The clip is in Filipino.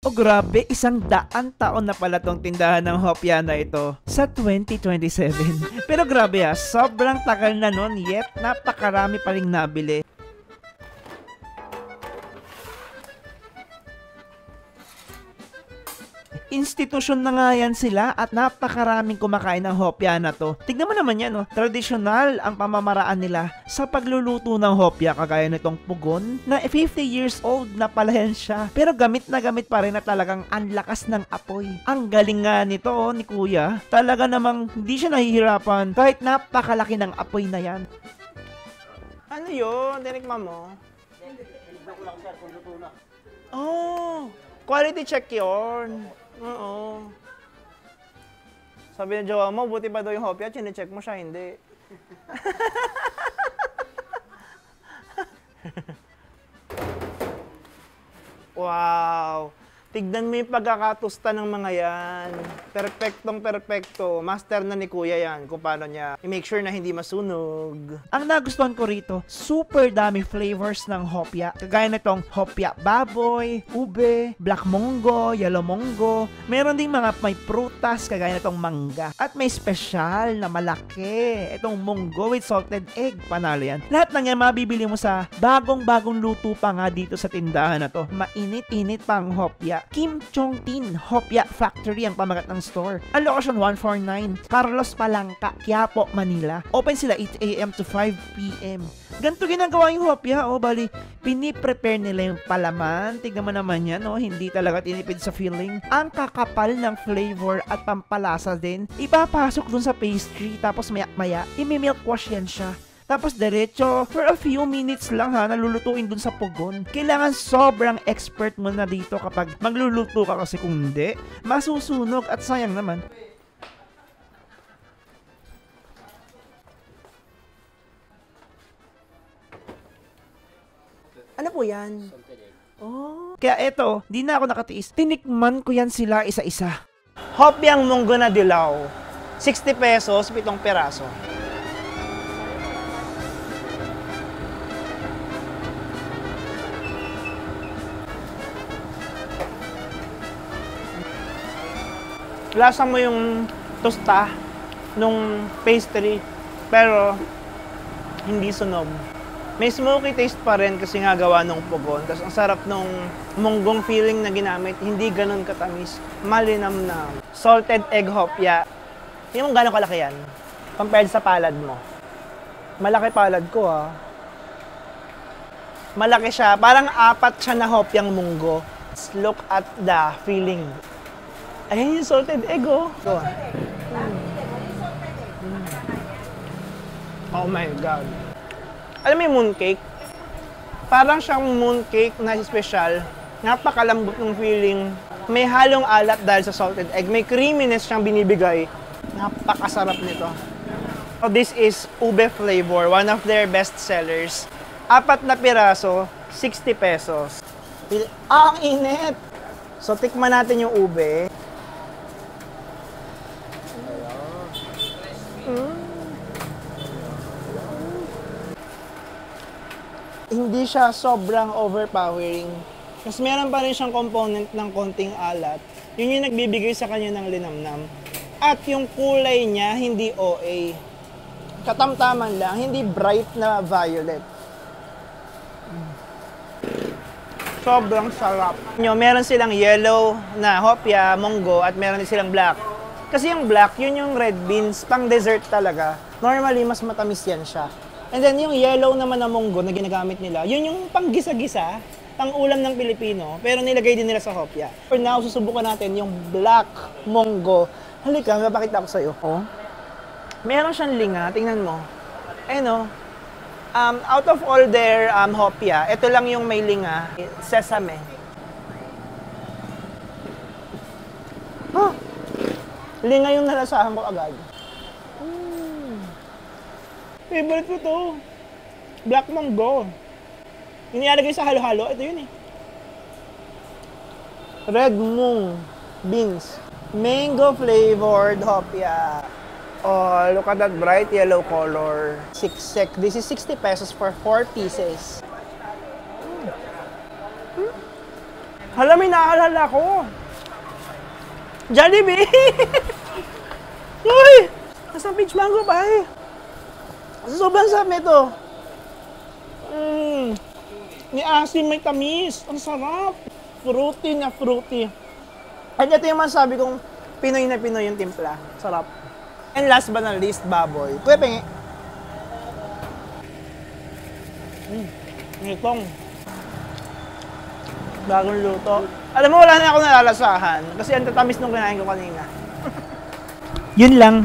Oh grabe, 100 taon na pala tong tindahan ng hopya na ito sa 2027. Pero grabe sobrang tagal na nun, yet napakarami pa ring nabili. Institusyon na nga yan sila at napakaraming kumakain ng hopya na to. Tignan mo naman yan, tradisyonal ang pamamaraan nila sa pagluluto ng hopya, kagaya nitong pugon na 50 years old na pala yan siya. Pero gamit na gamit pa rin na talagang ang lakas ng apoy. Ang galing nga nito ni Kuya. Talaga namang hindi siya nahihirapan kahit napakalaki ng apoy na yan. Ano yun? Tinikman mo? Oh, quality check yun. Oo. Sabi ng jowa mo, buti pa daw yung hopya, chine-check mo siya, hindi. Wow! Tignan mo yung pagkakatusta ng mga yan. Perfectong perfecto. Master na ni Kuya yan kung paano niya i-make sure na hindi masunog. Ang nagustuhan ko rito, super dami flavors ng hopya. Kagaya nitong hopya baboy, ube, black mongo, yellow mongo. Meron ding mga may prutas kagaya nitong mangga. At may special na malaki. Itong mongo with salted egg. Panalo yan. Lahat ng yan mabibili mo sa bagong-bagong luto pa nga dito sa tindahan na to. Mainit-init pang hopya. Kim Chong Tin Hopya Factory ang pamagat ng store. Ang location 149, Carlos Palangka, Quiapo, Manila. Open sila 8 AM to 5 PM. Ganito ginagawa yung hopya, bali, piniprepare nila yung palaman. Tignan mo naman yan, hindi talaga tinipid sa filling. Ang kakapal ng flavor at pampalasa din, ipapasok dun sa pastry, tapos maya-maya, imi-milk wash yan siya. Tapos diretso, for a few minutes lang nalulutuin dun sa pugon. Kailangan sobrang expert mo na dito kapag magluluto ka kasi kung hindi, masusunog at sayang naman. Ano po yan? Oh. Kaya eto, di na ako nakatiis. Tinikman ko yan sila isa-isa. Hopyang munggo na dilaw. 60 pesos, 7 peraso. Lasa mo yung tosta nung pastry, pero hindi sunog. May smoky taste pa rin kasi nga gawa nung pugon. Tapos ang sarap nung munggong feeling na ginamit, hindi ganun katamis. Malinamnam. Salted egg hopya. Tingnan mo gano'ng kalaki yan compared sa palad mo. Malaki palad ko Malaki siya. Parang 4 siya na hopyang munggo. Let's look at the feeling. Ayan yung salted egg, Go. Oh my God. Alam mo yung mooncake? Parang siyang mooncake na special. Napakalambot ng feeling. May halong alat dahil sa salted egg. May creaminess siyang binibigay. Napakasarap nito. So this is ube flavor, one of their best sellers. 4 na piraso, 60 pesos. Ang init! So tikman natin yung ube. Hindi siya sobrang overpowering. Kasi meron pa rin siyang component ng konting alat. Yun yung nagbibigay sa kanya ng linamnam. At yung kulay niya, hindi OA. Katamtaman lang, hindi bright na violet. Sobrang sarap. Meron silang yellow na hopya, munggo, at meron din silang black. Kasi yung black, yun yung red beans, pang dessert talaga. Normally, mas matamis yan siya. And then yung yellow naman na munggo na ginagamit nila, yun yung pang gisa-gisa, pang ulam ng Pilipino, pero nilagay din nila sa hopya. For now, susubukan natin yung black munggo. Halika, mapakita ko sa'yo. Meron siyang linga, tingnan mo. Out of all their hopya, ito lang yung may linga, sesame. Linga yung nalasahan ko agad. Favorite ko to. Black mango. Yung nilalagay sa halo-halo, ito yun Red mung beans. Mango flavored hopya. Oh, look at that bright yellow color. Siksek. This is 60 pesos for 4 pieces. Hala, may naalala ko. Jollibee! Uy! Nasa peach mango ba eh? Sobrang sarap nito. May asim, may tamis. Ang sarap. Fruity na fruity. At ito yung masasabi kong Pinoy na Pinoy yung timpla. Sarap. And last but not least, baboy. Kuya Pengi. Itong bagong luto. Alam mo, wala na ako nalalasahan kasi ang tatamis nung kinain ko kanina. Yun lang.